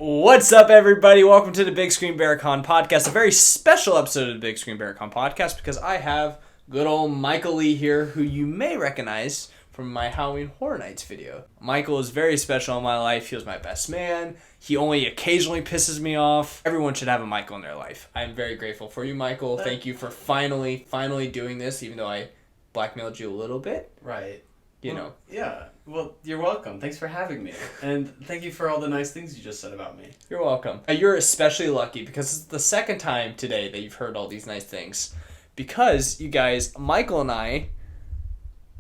What's up, everybody? Welcome to the Big Screen Berkan Podcast, a very special episode of the Big Screen Berkan Podcast because I have good old Michael Lee here, who you may recognize from my Halloween Horror Nights video. Michael is very special in my life. He was my best man. He only occasionally pisses me off. Everyone should have a Michael in their life. I'm very grateful for you, Michael. Thank you for finally doing this, even though I blackmailed you a little bit. Right. You know. Yeah. Well, you're welcome. Thanks for having me. And thank you for all the nice things you just said about me. You're welcome. You're especially lucky because it's the second time today that you've heard all these nice things. Because, you guys, Michael and I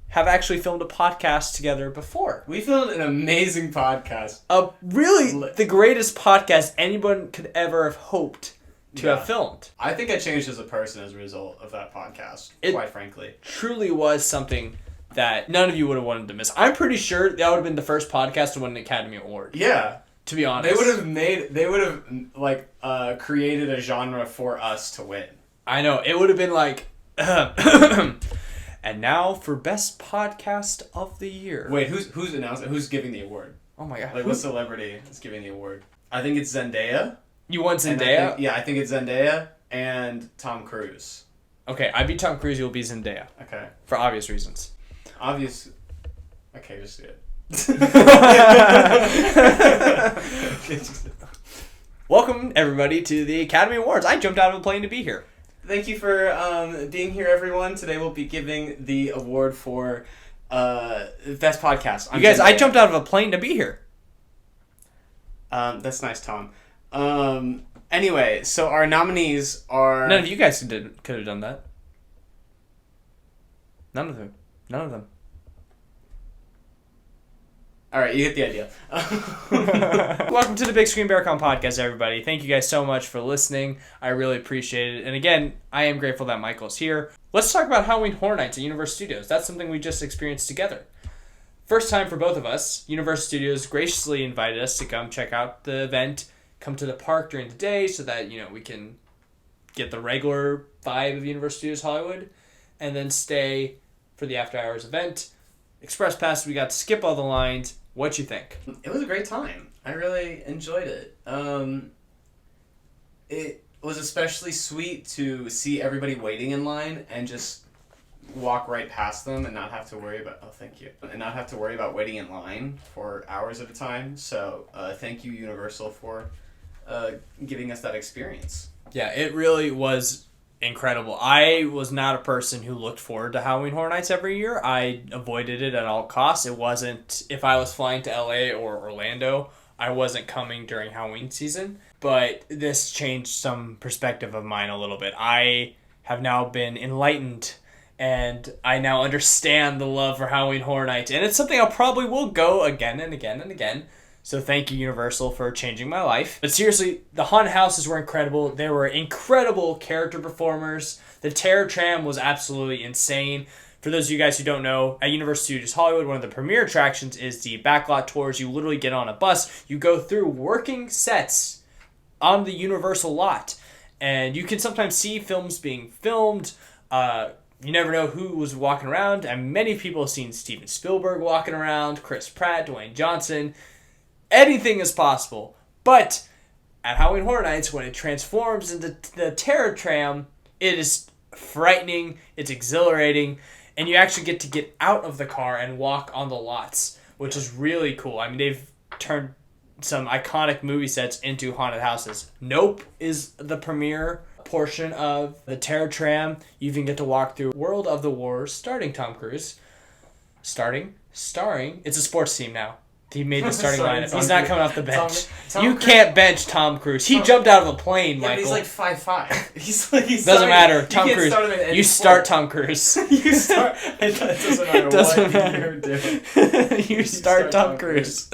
have actually filmed a podcast together before. We filmed an amazing podcast. Really the greatest podcast anyone could ever have hoped to have filmed. I think I changed as a person as a result of that podcast, quite frankly. Truly was something that none of you would have wanted to miss. I'm pretty sure that would have been the first podcast to win an Academy Award. Yeah. To be honest. They would have created a genre for us to win. I know. It would have been like, and now for Best Podcast of the Year. Wait, who's announcing? Who's giving the award? Oh my god. Like, what celebrity is giving the award? I think it's Zendaya. You want Zendaya? I think it's Zendaya and Tom Cruise. Okay, I beat Tom Cruise, you'll be Zendaya. Okay. For obvious reasons. Obvious. Okay, just do it. Welcome, everybody, to the Academy Awards. I jumped out of a plane to be here. Thank you for being here, everyone. Today we'll be giving the award for Best Podcast. You guys, I jumped out of a plane to be here. That's nice, Tom. Anyway, so our nominees are... None of you guys could have done that. None of them. All right, you get the idea. Welcome to the Big Screen Berkan Podcast, everybody. Thank you guys so much for listening. I really appreciate it. And again, I am grateful that Michael's here. Let's talk about Halloween Horror Nights at Universal Studios. That's something we just experienced together. First time for both of us. Universal Studios graciously invited us to come check out the event, come to the park during the day so that, we can get the regular vibe of Universal Studios Hollywood, and then stay for the after hours event. Express Pass, we got to skip all the lines. What'd you think? It was a great time. I really enjoyed it. It was especially sweet to see everybody waiting in line and just walk right past them and not have to worry about... Oh, thank you. And not have to worry about waiting in line for hours at a time. So, thank you, Universal, for giving us that experience. Yeah, it really was incredible. I was not a person who looked forward to Halloween Horror Nights every year. I avoided it at all costs. It wasn't, if I was flying to LA or Orlando, I wasn't coming during Halloween season. But this changed some perspective of mine a little bit. I have now been enlightened, and I now understand the love for Halloween Horror Nights. And it's something I probably will go again and again and again. So thank you, Universal, for changing my life. But seriously, the haunted houses were incredible. There were incredible character performers. The Terror Tram was absolutely insane. For those of you guys who don't know, at Universal Studios Hollywood, one of the premier attractions is the backlot tours. You literally get on a bus. You go through working sets on the Universal lot. And you can sometimes see films being filmed. You never know who was walking around. And many people have seen Steven Spielberg walking around, Chris Pratt, Dwayne Johnson. Anything is possible. But at Halloween Horror Nights, when it transforms into the Terror Tram, it is frightening, it's exhilarating, and you actually get to get out of the car and walk on the lots, which is really cool. I mean, they've turned some iconic movie sets into haunted houses. Nope is the premiere portion of the Terror Tram. You even get to walk through World of the Wars, starring Tom Cruise. Starring? It's a sports team now. He made the starting lineup. He's not coming off the bench. You can't bench Tom Cruise. He jumped out of a plane, Michael. But he's like 5'5". He's doesn't matter. Tom Cruise. You start Tom Cruise. You start. It doesn't matter what you're doing. You start Tom Cruise.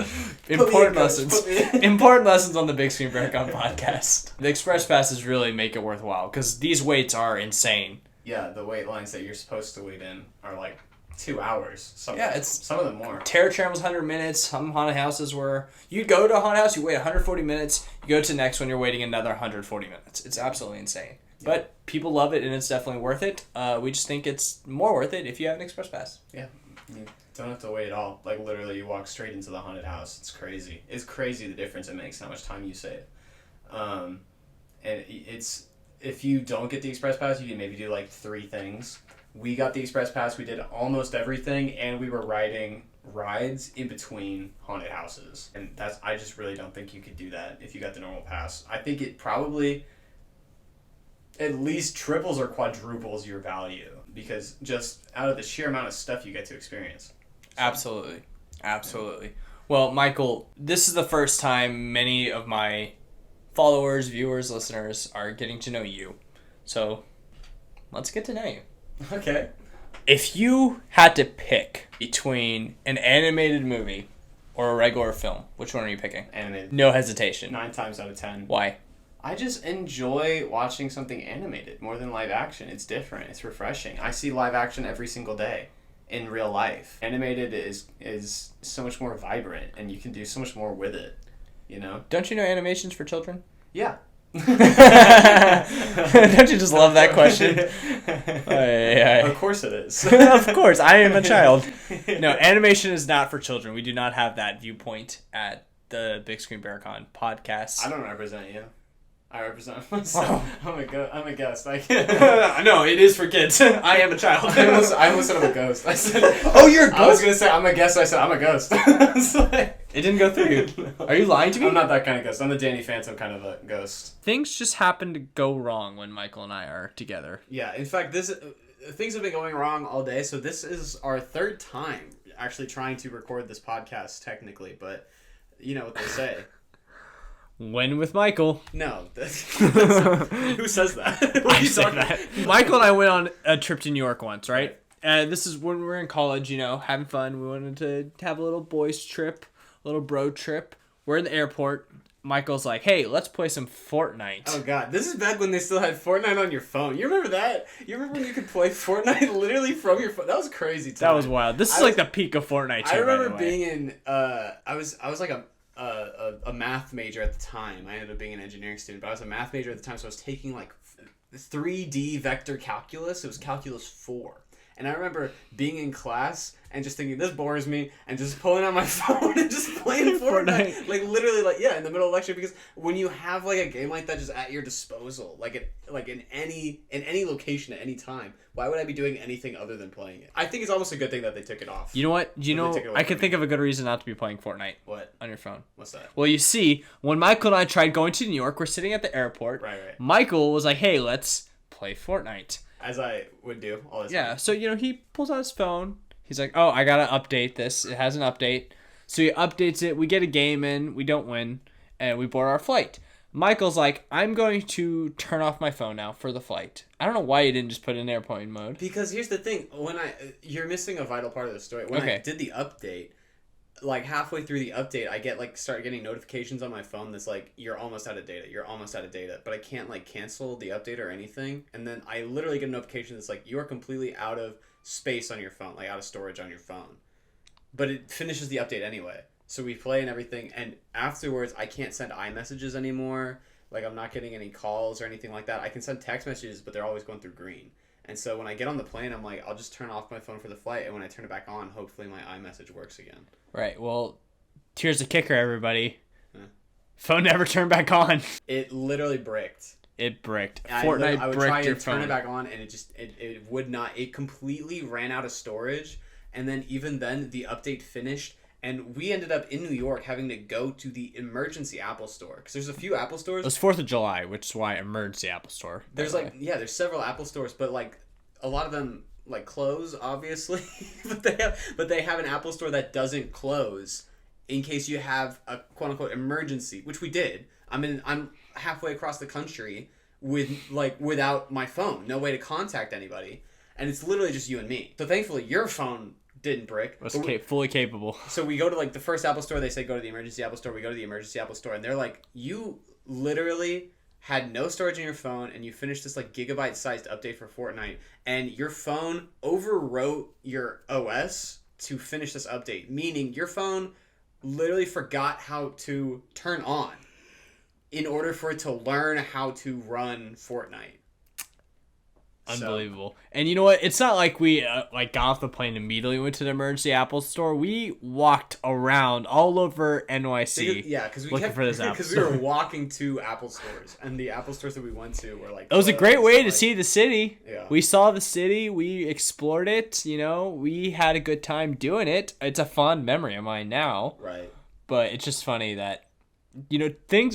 Important lessons. Important lessons on the Big Screen Berkan Podcast. The Express Passes really make it worthwhile because these waits are insane. Yeah, the wait lines that you're supposed to wait in are like 2 hours. Some of them more. Terror Tram was 100 minutes. Some haunted houses were... You go to a haunted house, you wait 140 minutes. You go to the next one, you're waiting another 140 minutes. It's absolutely insane. Yeah. But people love it, and it's definitely worth it. We just think it's more worth it if you have an Express Pass. Yeah. You don't have to wait at all. Like, literally, you walk straight into the haunted house. It's crazy. It's crazy the difference it makes, how much time you save. And it's... If you don't get the Express Pass, you can maybe do, like, 3 things. We got the Express Pass. We did almost everything, and we were riding rides in between haunted houses. And I just really don't think you could do that if you got the normal pass. I think it probably at least triples or quadruples your value, because just out of the sheer amount of stuff you get to experience. Absolutely. Well, Michael, this is the first time many of my followers, viewers, listeners are getting to know you. So let's get to know you. Okay. If you had to pick between an animated movie or a regular film, which one are you picking? Animated. No hesitation. 9 times out of 10. Why? I just enjoy watching something animated more than live action. It's different. It's refreshing. I see live action every single day in real life. Animated is so much more vibrant, and you can do so much more with it, you know? Don't you know animation's for children? Yeah. Don't you just love that question? Of course it is. Of course, I am a child. No, animation is not for children. We do not have that viewpoint at the Big Screen Berkan Podcast. I don't represent you. I represent myself. Oh. I'm a ghost. No, it is for kids. I am a child. I almost said I'm a ghost. I said, oh, you're a ghost? I was going to say I'm a guest. I said I'm a ghost. It didn't go through you. Are you lying to me? I'm not that kind of ghost. I'm the Danny Phantom kind of a ghost. Things just happen to go wrong when Michael and I are together. Yeah, in fact, things have been going wrong all day, so this is our 3rd time actually trying to record this podcast, technically, but you know what they say. Win with Michael. No. Who says that? I say that. Michael and I went on a trip to New York once, right? This is when we were in college, you know, having fun. We wanted to have a little boys trip, a little bro trip. We're in the airport. Michael's like, hey, let's play some Fortnite. Oh, God. This is back when they still had Fortnite on your phone. You remember that? You remember when you could play Fortnite literally from your phone? That was crazy time. That was wild. This is like the peak of Fortnite, too, I remember by the way. being in... I was like a math major at the time. I ended up being an engineering student, but I was a math major at the time, so I was taking like 3D vector calculus. It was calculus 4. And I remember being in class and just thinking, this bores me, and just pulling out my phone and just playing Fortnite. Like, literally, like, yeah, in the middle of lecture, because when you have, like, a game like that just at your disposal, like in any location at any time, why would I be doing anything other than playing it? I think it's almost a good thing that they took it off. You know what? I can think of a good reason not to be playing Fortnite. What? On your phone. What's that? Well, you see, when Michael and I tried going to New York, we're sitting at the airport. Right. Michael was like, hey, let's play Fortnite. As I would do all this time. So, you know, he pulls out his phone. He's like, oh, I gotta update this. It has an update. So he updates it. We get a game in. We don't win. And we board our flight. Michael's like, I'm going to turn off my phone now for the flight. I don't know why you didn't just put it in airplane mode. Because here's the thing. You're missing a vital part of the story. When I did the update, like halfway through the update, I start getting notifications on my phone that's like, you're almost out of data, but I can't like cancel the update or anything. And then I literally get a notification that's like, you are completely out of space on your phone, like out of storage on your phone. But it finishes the update anyway. So we play and everything, and afterwards I can't send iMessages anymore. Like, I'm not getting any calls or anything like that. I can send text messages, but they're always going through green. And so when I get on the plane, I'm like, I'll just turn off my phone for the flight, and when I turn it back on, hopefully my iMessage works again. Right. Well, here's the kicker, everybody. Phone never turned back on. It literally bricked. It bricked. Fortnite I would try and turn it back on, and it would not. It completely ran out of storage, and then even then, the update finished, and we ended up in New York having to go to the emergency Apple store, because there's a few Apple stores. It was 4th of July, which is why emergency Apple store. There's there's several Apple stores, but like a lot of them like close, obviously, but they have an Apple store that doesn't close in case you have a quote unquote emergency, which we did. I'm halfway across the country without my phone, no way to contact anybody, and it's literally just you and me. So thankfully, your phone didn't brick. Was fully capable. So we go to like the first Apple store. They say go to the emergency Apple store. We go to the emergency Apple store, and they're like, you literally had no storage in your phone, and you finished this like gigabyte-sized update for Fortnite, and your phone overwrote your OS to finish this update, meaning your phone literally forgot how to turn on in order for it to learn how to run Fortnite. Unbelievable. And you know what? It's not like we got off the plane and immediately went to the emergency Apple store. We walked around all over NYC. Because we looking for this Apple because we were walking to Apple stores, and the Apple stores that we went to were like. It was a great way to see the city. Yeah. We saw the city. We explored it. You know, we had a good time doing it. It's a fond memory of mine now. Right. But it's just funny that, you know,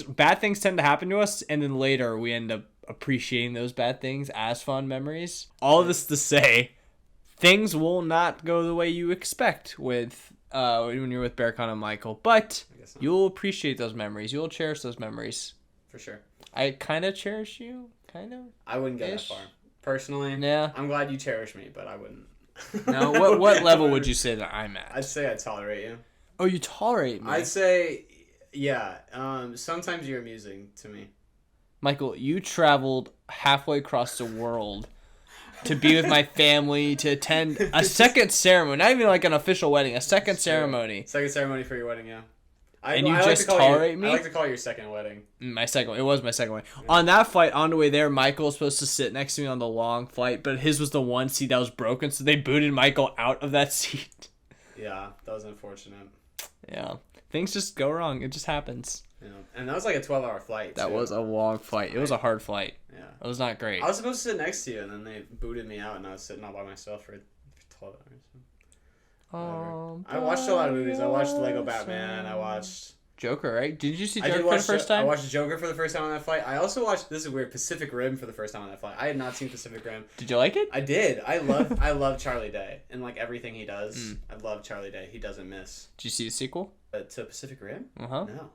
bad things tend to happen to us, and then later we end up appreciating those bad things as fond memories. All of this to say, things will not go the way you expect with when you're with Berkan and Michael, but you'll appreciate those memories. You'll cherish those memories. For sure. I kind of cherish you, kind of. I wouldn't go that far. Personally, yeah. I'm glad you cherish me, but I wouldn't. No, what level would you say that I'm at? I'd say I tolerate you. Oh, you tolerate me? I'd say, yeah. Sometimes you're amusing to me. Michael, you traveled halfway across the world to be with my family, to attend a second ceremony, not even like an official wedding, a second ceremony. Second ceremony for your wedding, yeah. And you just tolerate me? I like to call it your second wedding. My second one. It was my second one. Yeah. On that flight, on the way there, Michael was supposed to sit next to me on the long flight, but his was the one seat that was broken, so they booted Michael out of that seat. Yeah, that was unfortunate. Yeah. Things just go wrong. It just happens. Yeah. And that was like a 12-hour flight, That was a long flight. It was a hard flight. Yeah. It was not great. I was supposed to sit next to you, and then they booted me out, and I was sitting all by myself for 12 hours. I watched a lot of movies. I watched Lego Batman. I watched... Joker, right? Did you see Joker for the first time? I watched Joker for the first time on that flight. I also watched, this is weird, Pacific Rim for the first time on that flight. I had not seen Pacific Rim. Did you like it? I did. I love Charlie Day and like everything he does. I love Charlie Day. He doesn't miss. Did you see the sequel? To Pacific Rim? Uh-huh. No.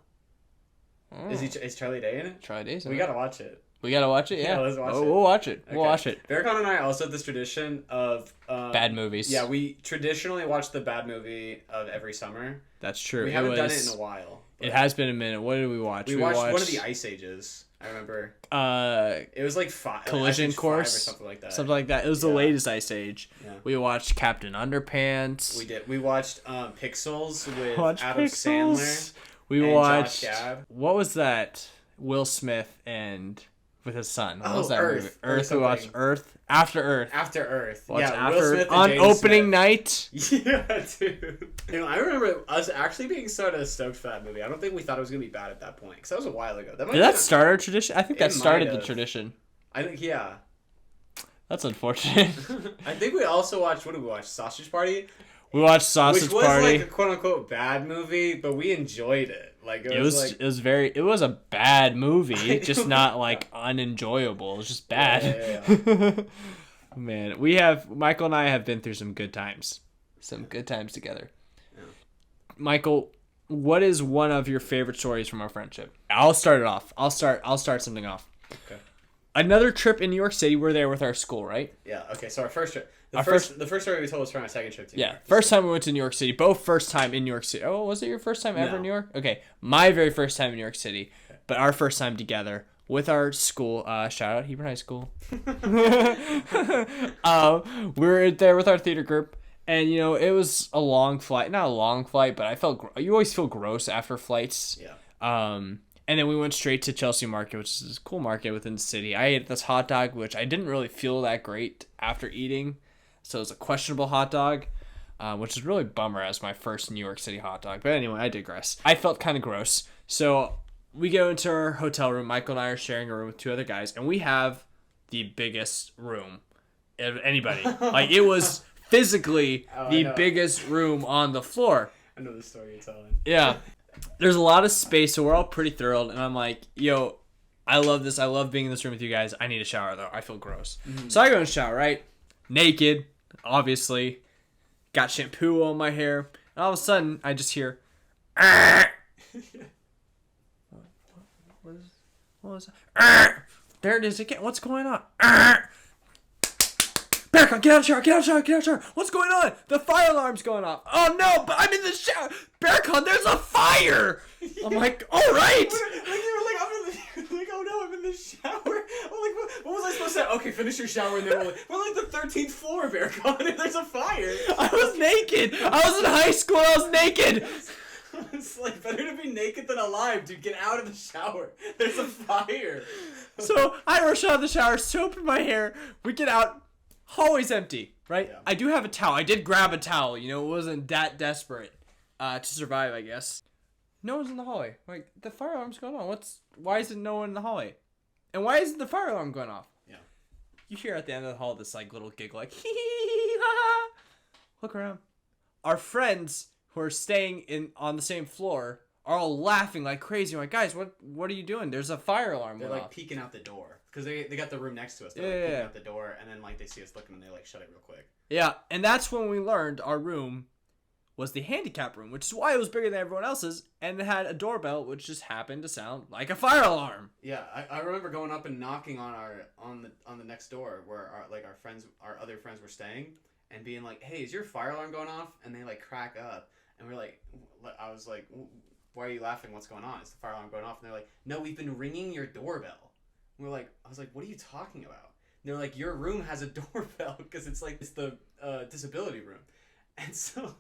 Oh. Is Charlie Day in it? Charlie Day's in it. We gotta watch it. We gotta watch it? Yeah. Let's watch it. We'll watch it. Okay. We'll watch it. Berkan and I also have this tradition of... bad movies. Yeah, we traditionally watch the bad movie of every summer. That's true. We haven't done it in a while. It has been a minute. What did we watch? We watched one of the Ice Ages. I remember. It was like Collision Course or something like that. Something like that. It was the latest Ice Age. Yeah. We watched Captain Underpants. We did. We watched Pixels with Adam Pixels. Sandler. We and watched. Josh Gad. What was that? Will Smith and with his son. What was that Earth. movie? Earth. We watched Earth. After Earth. After Earth. Watched yeah, After Will Smith Earth. On and opening Smith. night. Yeah, dude. You know, I remember us actually being sort of stoked for that movie. I don't think we thought it was gonna be bad at that point because that was a while ago. Did that start our tradition? I think that started the tradition. I think yeah. That's unfortunate. I think we also watched. What did we watch? Sausage Party. We watched Sausage Which was Party. like a quote unquote bad movie, but we enjoyed it. Like it was a bad movie, just not like unenjoyable. It was just bad. Yeah. Man, Michael and I have been through some good times. Some good times together. Yeah. Michael, what is one of your favorite stories from our friendship? I'll start it off. I'll start something off. Okay. Another trip in New York City. We're there with our school, right? Yeah. Okay. So our first trip. The first story we told was from our second trip to New York. First time we went to New York City. Both first time in New York City. Oh, was it your first time ever in New York? Okay. My very first time in New York City. Okay. But our first time together with our school. Shout out Hebron High School. We were there with our theater group. And, you know, it was a long flight. Not a long flight, but I felt... You always feel gross after flights. Yeah. And then we went straight to Chelsea Market, which is a cool market within the city. I ate this hot dog, which I didn't really feel that great after eating. So it was a questionable hot dog, which is really a bummer as my first New York City hot dog. But anyway, I digress. I felt kind of gross. So we go into our hotel room. Michael and I are sharing a room with two other guys. And we have the biggest room of anybody. Like, it was physically the biggest room on the floor. I know the story you're telling. Yeah. There's a lot of space, so we're all pretty thrilled. And I'm like, yo, I love this. I love being in this room with you guys. I need a shower, though. I feel gross. Mm-hmm. So I go in the shower, right? Naked, obviously. Got shampoo on my hair. And all of a sudden, I just hear... What was that? There it is again. What's going on? Berkan, get out of the shower. What's going on? The fire alarm's going off. Oh, no, but I'm in the shower. Berkan, there's a fire. I'm like, all right. I'm in the shower. I'm like, what was I supposed to say? Okay, finish your shower, and then we're like the 13th floor, Berkan, and there's a fire. I was naked. I was in high school. I was naked. It's like better to be naked than alive, dude. Get out of the shower. There's a fire. So I rush out of the shower, soap in my hair. We get out. Hallway's empty, right? Yeah. I do have a towel. I did grab a towel. You know, it wasn't that desperate to survive, I guess. No one's in the hallway. Like, the fire alarm's going on. Why isn't no one in the hallway? And why isn't the fire alarm going off? Yeah. You hear at the end of the hall this like little giggle, like hee hee ha. Look around. Our friends who are staying on the same floor are all laughing like crazy. I'm like, guys, what are you doing? There's a fire alarm. They're like off. Peeking out the door because they got the room next to us. They're like peeking out the door, and then like they see us looking, and they like shut it real quick. Yeah, and that's when we learned our room was the handicap room, which is why it was bigger than everyone else's, and it had a doorbell which just happened to sound like a fire alarm. Yeah, I remember going up and knocking on the next door where our other friends were staying, and being like, "Hey, is your fire alarm going off?" And they like crack up, and we're like, I was like, "Why are you laughing? What's going on? Is the fire alarm going off?" And they're like, "No, we've been ringing your doorbell." And I was like, "What are you talking about?" And they're like, "Your room has a doorbell because it's the disability room," and so.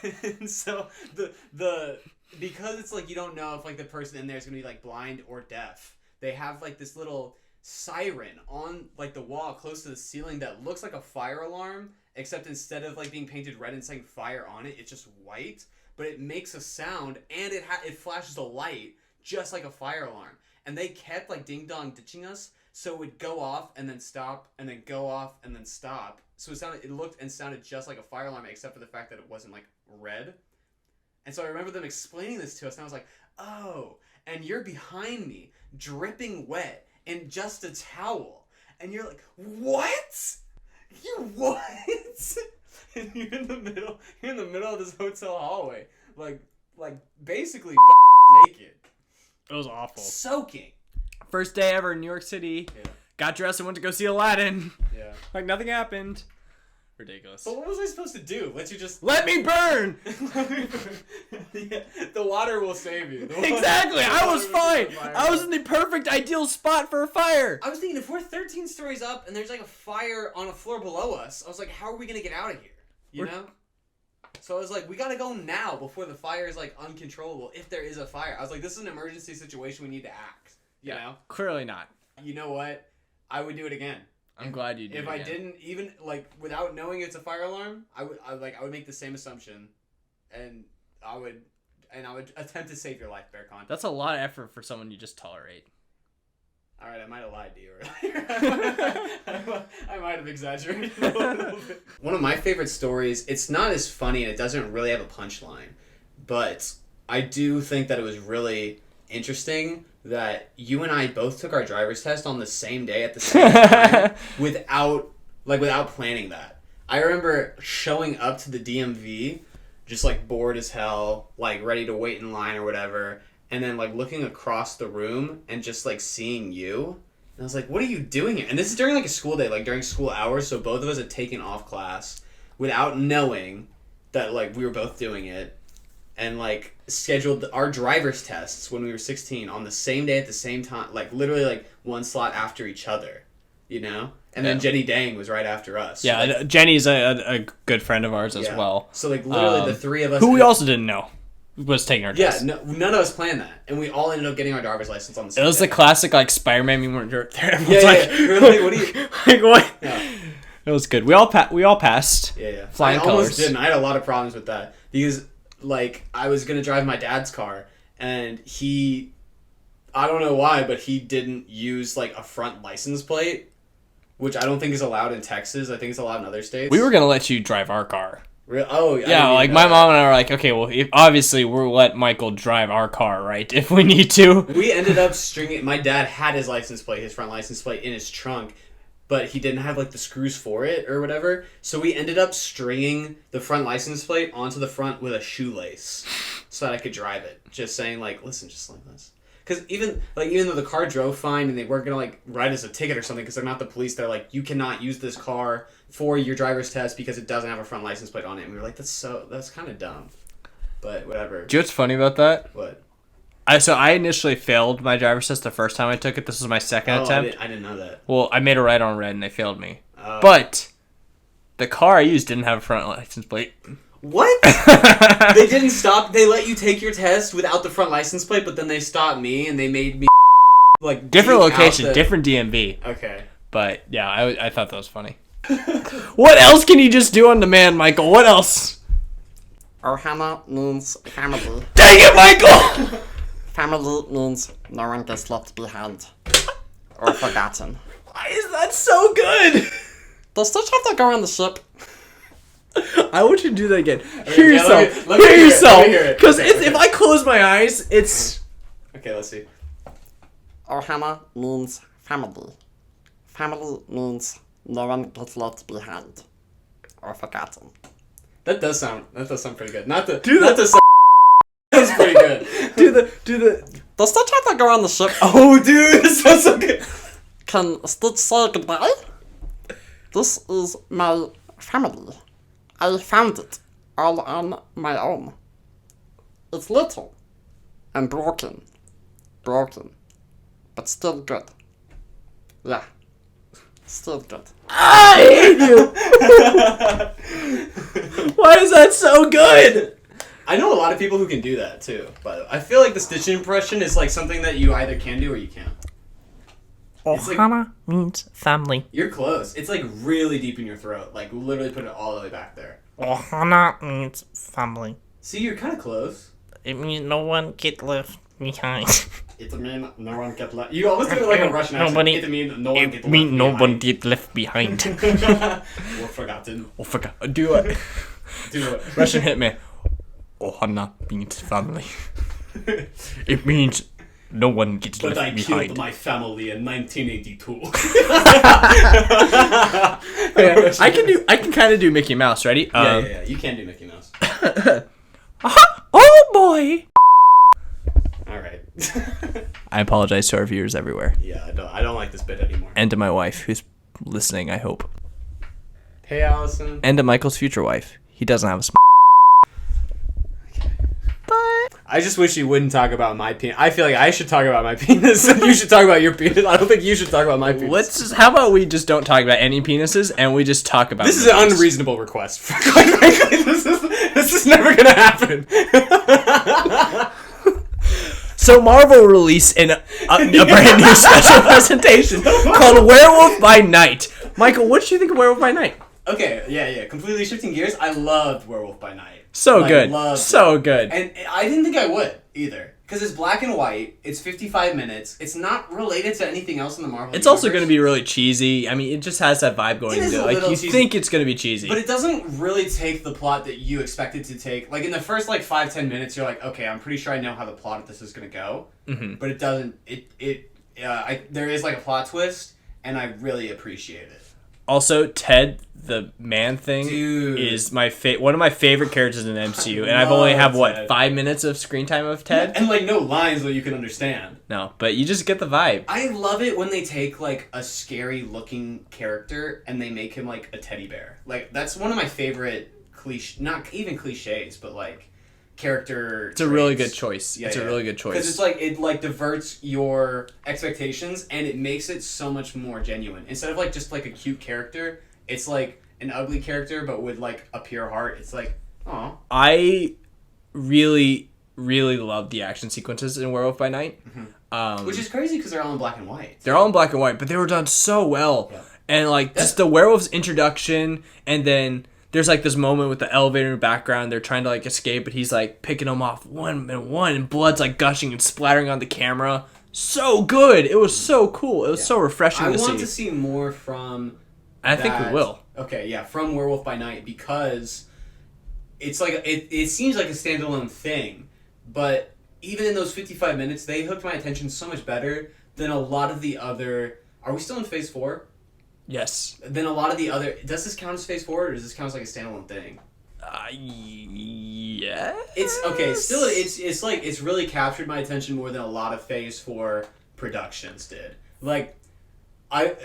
And so the because it's like you don't know if like the person in there is gonna be like blind or deaf, they have like this little siren on like the wall close to the ceiling that looks like a fire alarm, except instead of like being painted red and saying fire on it, it's just white, but it makes a sound and it flashes a light just like a fire alarm. And they kept like ding dong ditching us, so it would go off and then stop and then go off and then stop. So it looked and sounded just like a fire alarm, except for the fact that it wasn't like red. And so I remember them explaining this to us, and I was like, "Oh, and you're behind me, dripping wet, in just a towel." And you're like, "What? You what?" And you're in the middle of this hotel hallway, like basically naked. It was awful. Soaking. First day ever in New York City. Yeah. Got dressed and went to go see Aladdin. Yeah. Like nothing happened. Ridiculous. But what was I supposed to do? Let me burn! Yeah, the water will save you. Exactly! I was fine! I was in the perfect, ideal spot for a fire! I was thinking, if we're 13 stories up and there's like a fire on a floor below us, I was like, how are we going to get out of here? You know? So I was like, we got to go now before the fire is like uncontrollable. If there is a fire. I was like, this is an emergency situation. We need to act. You know? Clearly not. You know what? I would do it again. I'm glad you did. If I didn't, even like without knowing it's a fire alarm, I would make the same assumption, and I would attempt to save your life, Berkan. That's a lot of effort for someone you just tolerate. All right, I might have lied to you earlier. I might have exaggerated a little bit. One of my favorite stories. It's not as funny and it doesn't really have a punchline, but I do think that it was really interesting that you and I both took our driver's test on the same day at the same time without planning that. I remember showing up to the DMV just like bored as hell, like ready to wait in line or whatever, and then like looking across the room and just like seeing you. And I was like, what are you doing here? And this is during like a school day, like during school hours, so both of us had taken off class without knowing that like we were both doing it. And, like, scheduled our driver's tests when we were 16 on the same day at the same time. Like, literally, like, one slot after each other, you know? And then Jenny Dang was right after us. Yeah, so, like, Jenny's a good friend of ours as well. So, like, literally the three of us... Who we also didn't know was taking our test. Yeah, none of us planned that. And we all ended up getting our driver's license on the same day. It was the classic, like, Spider-Man meme when you're there. We're like, what are you... Like, what? Yeah. It was good. We all passed. Yeah. Flying colors. I almost didn't. I had a lot of problems with that. Because... like, I was going to drive my dad's car, and I don't know why, but he didn't use, like, a front license plate, which I don't think is allowed in Texas. I think it's allowed in other states. We were going to let you drive our car. Oh, yeah, like, my mom and I were like, okay, well, obviously, we'll let Michael drive our car, right, if we need to. We ended up stringing... My dad had his license plate, his front license plate, in his trunk, but he didn't have, like, the screws for it or whatever. So we ended up stringing the front license plate onto the front with a shoelace so that I could drive it. Just saying, like, listen, just like this. Because even though the car drove fine and they weren't going to, like, write us a ticket or something because they're not the police, they're like, you cannot use this car for your driver's test because it doesn't have a front license plate on it. And we were like, that's kind of dumb. But whatever. Do you know what's funny about that? What? I initially failed my driver's test the first time I took it. This was my second attempt. I didn't know that. Well, I made a right on red and they failed me. But the car I used didn't have a front license plate. What? They didn't stop. They let you take your test without the front license plate, but then they stopped me and they made me like different location, different DMV. Okay. But yeah, I thought that was funny. What else can you just do on demand, Michael? What else? Ohana means family. Dang it, Michael! Family means no one gets left behind or forgotten. Why is that so good? Does Stitch have to go on the ship? I want you to do that again. Okay, Hear yeah, yourself. let me Hear hear it, yourself. let me hear it. Because Okay. if I close my eyes, it's... Okay, let's see. Ohana means family. Family means no one gets left behind or forgotten. That does sound pretty good. Not the Do not the- the That's pretty good. do the... Does Stitch have to go on the ship? Oh, dude, this sounds so good. Can Stitch say goodbye? This is my family. I found it all on my own. It's little and broken, but still good. Yeah, still good. I hate you! Why is that so good? I know a lot of people who can do that too, but I feel like the Stitch impression is like something that you either can do or you can't. It's like- Ohana means family. You're close. It's like really deep in your throat. Like literally put it all the way back there. Ohana means family. See, you're kind of close. It means no one get left behind. It mean no one get left. You almost do it like a Russian accent. Nobody- It mean no one get It means no left one get left behind. behind. Or forgotten. Oh, forgot. Do it. Do it. Russian hitman. Ohana means family. It means no one gets But I left killed behind. my family in 1982. I can kind of do Mickey Mouse. Ready? Yeah. You can do Mickey Mouse. Oh boy. All right. I apologize to our viewers everywhere, Yeah, I don't like this bit anymore. and to my wife who's listening. I hope, Hey, Allison. and to Michael's future wife. He doesn't have a. I just wish you wouldn't talk about my penis. I feel like I should talk about my penis, and you should talk about your penis. I don't think you should talk about my penis. How about we just don't talk about any penises and we just talk about This is an unreasonable request. Quite frankly, this is never gonna happen. So Marvel released a brand new special presentation called Werewolf by Night. Michael, what did you think of Werewolf by Night? Okay, yeah. Completely shifting gears. I loved Werewolf by Night. So Like, good. loved So good. And I didn't think I would either. Because it's black and white. It's 55 minutes. It's not related to anything else in the Marvel It's also universe. going to be really cheesy. I mean, it just has that vibe going It is to it. a Like, little you cheesy. think it's going to be cheesy. But it doesn't really take the plot that you expect it to take. Like, in the first, 5-10 minutes, you're like, okay, I'm pretty sure I know how the plot of this is going to go. Mhm. But it doesn't... There is, a plot twist, and I really appreciate it. Also, Ted, the man thing, Dude. is one of my favorite characters in the MCU. And I've love only have, Ted. 5 minutes of screen time of Ted? And, no lines that you can understand. No, but you just get the vibe. I love it when they take, a scary-looking character and they make him, a teddy bear. That's one of my favorite not even cliches, but, character It's a really traits. good choice. Yeah, It's yeah. a really good choice. Because it's it diverts your expectations and it makes it so much more genuine. Instead of just a cute character, it's an ugly character but with a pure heart. It's aw. I really, really love the action sequences in Werewolf by Night. Which is crazy because they're all in black and white. They're all in black and white, but they were done so well. Yeah. And just the werewolf's introduction, and then there's this moment with the elevator in the background. They're trying to escape, but he's picking them off one and one, and blood's gushing and splattering on the camera. So good. It was so cool. It was so refreshing I to see. want to see more from I think we will. Okay, yeah, from Werewolf by Night because it's it seems like a standalone thing, but even in those 55 minutes, they hooked my attention so much better than a lot of the other... Are we still in Phase 4? Yes. Then a lot of the other... Does this count as Phase 4 or does this count as a standalone thing? Yeah. It's... Okay, still, it's really captured my attention more than a lot of Phase 4 productions did.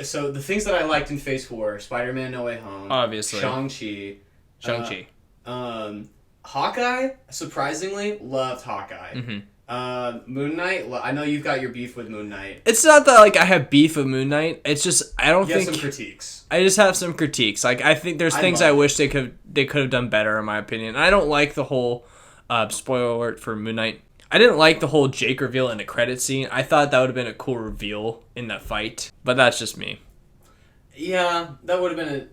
So the things that I liked in Phase 4, Spider-Man No Way Home... Obviously. Shang-Chi... Shang-Chi. Hawkeye, surprisingly, loved Hawkeye. Mm-hmm. Moon Knight. Well, I know you've got your beef with Moon Knight. It's not that like I have beef with Moon Knight. It's just I don't You think have some critiques. I just have some critiques. Like I think there's things I wish they could have done better in my opinion. I don't like the whole spoiler alert for Moon Knight. I didn't like the whole Jake reveal in the credit scene. I thought that would have been a cool reveal in that fight, but that's just me. Yeah, that would have been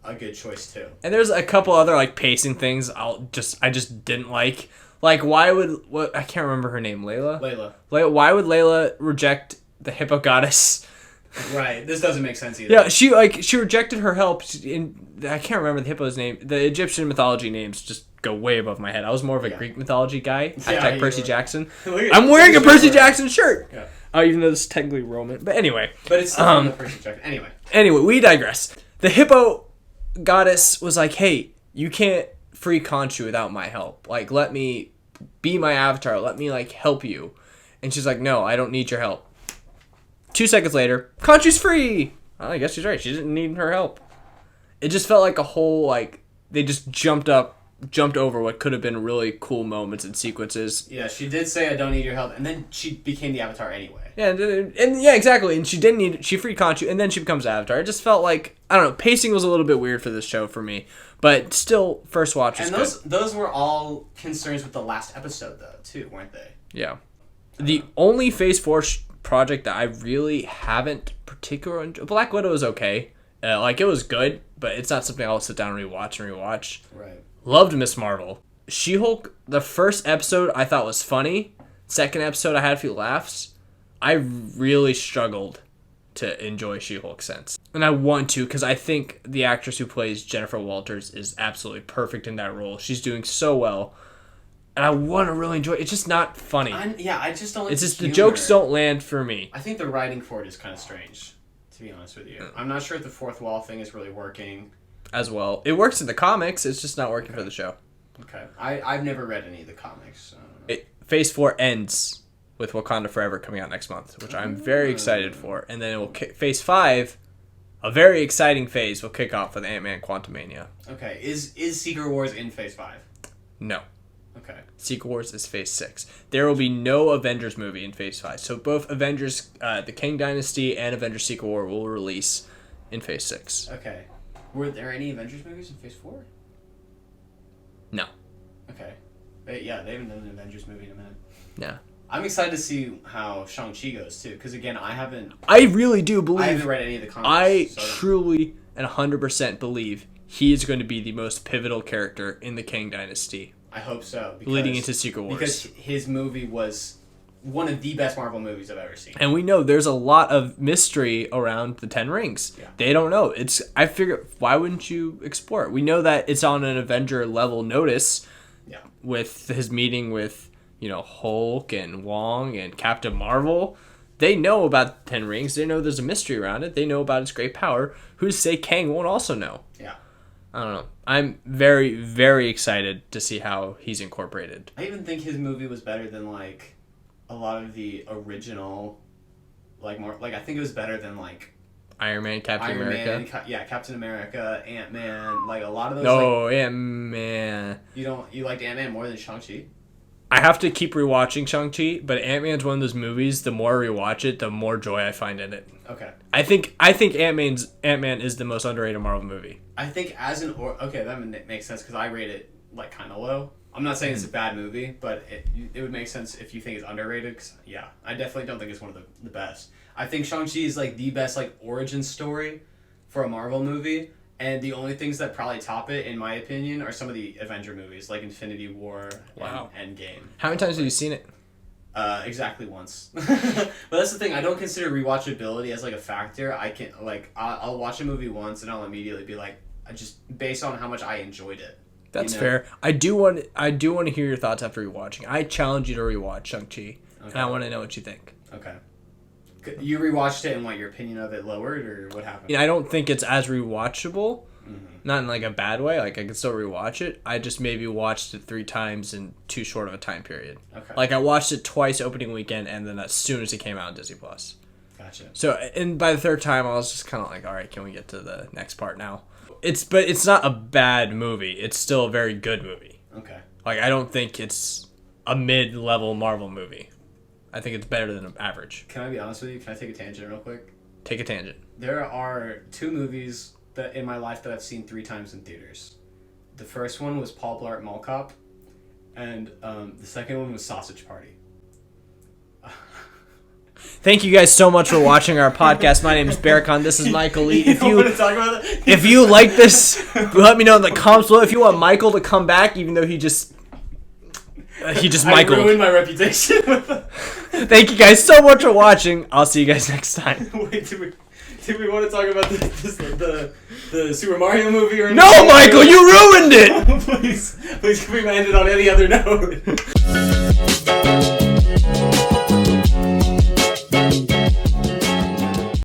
a good choice too. And there's a couple other like pacing things I just didn't like. Like why would I can't remember her name, Layla. Why would Layla reject the Hippo Goddess? Right. This doesn't make sense either. Yeah, she rejected her help. I can't remember the hippo's name. The Egyptian mythology names just go way above my head. I was more of a Greek mythology guy. Hashtag Percy Jackson. I'm wearing a Percy Jackson shirt. Yeah. Even though this is technically Roman. But anyway. But it's still the Percy Jackson. Anyway, we digress. The Hippo Goddess was like, hey, you can't free Khonshu without my help. Like, let me be my avatar. Let me, like, help you. And she's like, no, I don't need your help. 2 seconds later, Khonshu's free. Well, I guess she's right. She didn't need her help. It just felt like a whole, like, they just jumped over what could have been really cool moments and sequences. Yeah, she did say, I don't need your help, and then she became the Avatar anyway. Yeah, and yeah, exactly. And she freed Khonshu, and then she becomes Avatar. It just felt like, I don't know, pacing was a little bit weird for this show for me. But still, first watch was good. Those were all concerns with the last episode, though, too, weren't they? Yeah. The only Phase 4 project that I really haven't particularly enjoyed. Black Widow is okay. Like, it was good, but it's not something I'll sit down and rewatch. Right. Loved Miss Marvel. She-Hulk, the first episode I thought was funny. Second episode I had a few laughs. I really struggled to enjoy She-Hulk since. And I want to because I think the actress who plays Jennifer Walters is absolutely perfect in that role. She's doing so well. And I want to really enjoy it. It's just not funny. I just don't like it's just the jokes don't land for me. I think the writing for it is kind of strange, to be honest with you. I'm not sure if the fourth wall thing is really working. As well. It works in the comics. It's just not working for the show. Okay. I've never read any of the comics. So I don't know. Phase 4 ends with Wakanda Forever coming out next month, which I'm very excited for. And then it will Phase 5, a very exciting phase, will kick off with Ant-Man Quantumania. Okay. Is Secret Wars in Phase 5? No. Okay. Secret Wars is Phase 6. There will be no Avengers movie in Phase 5. So both Avengers, the Kang Dynasty and Avengers Secret War will release in Phase 6. Okay. Were there any Avengers movies in Phase 4? No. Okay. They haven't done an Avengers movie in a minute. No. I'm excited to see how Shang-Chi goes, too, because, again, I really do believe... I haven't read any of the comics. I truly and 100% believe he is going to be the most pivotal character in the Kang Dynasty. I hope so. Leading into Secret Wars. Because his movie was one of the best Marvel movies I've ever seen. And we know there's a lot of mystery around the Ten Rings. Yeah. They don't know. I figure, why wouldn't you explore it? We know that it's on an Avenger level notice. Yeah. With his meeting with, Hulk and Wong and Captain Marvel. They know about the Ten Rings. They know there's a mystery around it. They know about its great power. Who's to say Kang won't also know? Yeah. I don't know. I'm very, very excited to see how he's incorporated. I even think his movie was better than, a lot of the original, I think it was better than, Iron Man, Captain America. Captain America, Ant-Man, a lot of those. No, Ant-Man. You liked Ant-Man more than Shang-Chi? I have to keep rewatching Shang-Chi, but Ant-Man's one of those movies, the more I rewatch it, the more joy I find in it. Okay. I think Ant-Man is the most underrated Marvel movie. I think okay, that makes sense because I rate it kind of low. I'm not saying it's a bad movie, but it would make sense if you think it's underrated. Cause, I definitely don't think it's one of the best. I think Shang-Chi is the best origin story for a Marvel movie, and the only things that probably top it, in my opinion, are some of the Avenger movies like Infinity War and Endgame. How many times have you seen it? Exactly once. But that's the thing. I don't consider rewatchability as a factor. I can I'll watch a movie once and I'll immediately be just based on how much I enjoyed it. That's fair. I do want to hear your thoughts after rewatching. I challenge you to rewatch Shang-Chi, and I want to know what you think. Okay. You rewatched it and your opinion of it lowered, or what happened? I don't think it's as rewatchable. Not in a bad way. I can still rewatch it. I just maybe watched it 3 times in too short of a time period. Okay. I watched it twice opening weekend, and then as soon as it came out on Disney Plus. Gotcha. So, and by the 3rd time, I was just kind of all right, can we get to the next part now? But it's not a bad movie. It's still a very good movie. Okay. I don't think it's a mid-level Marvel movie. I think it's better than average. Can I be honest with you? Can I take a tangent real quick? Take a tangent. There are 2 movies that in my life that I've seen 3 times in theaters. The first one was Paul Blart Mall Cop, and the second one was Sausage Party. Thank you guys so much for watching our podcast. My name is Berkan. This is Michael Lee. If you want to talk about it? If you like this, let me know in the comments below. If you want Michael to come back, even though he just Michael. I ruined my reputation. Thank you guys so much for watching. I'll see you guys next time. Wait, did we want to talk about the Super Mario movie or No, Michael, you ruined it. Please, can we end it on any other note?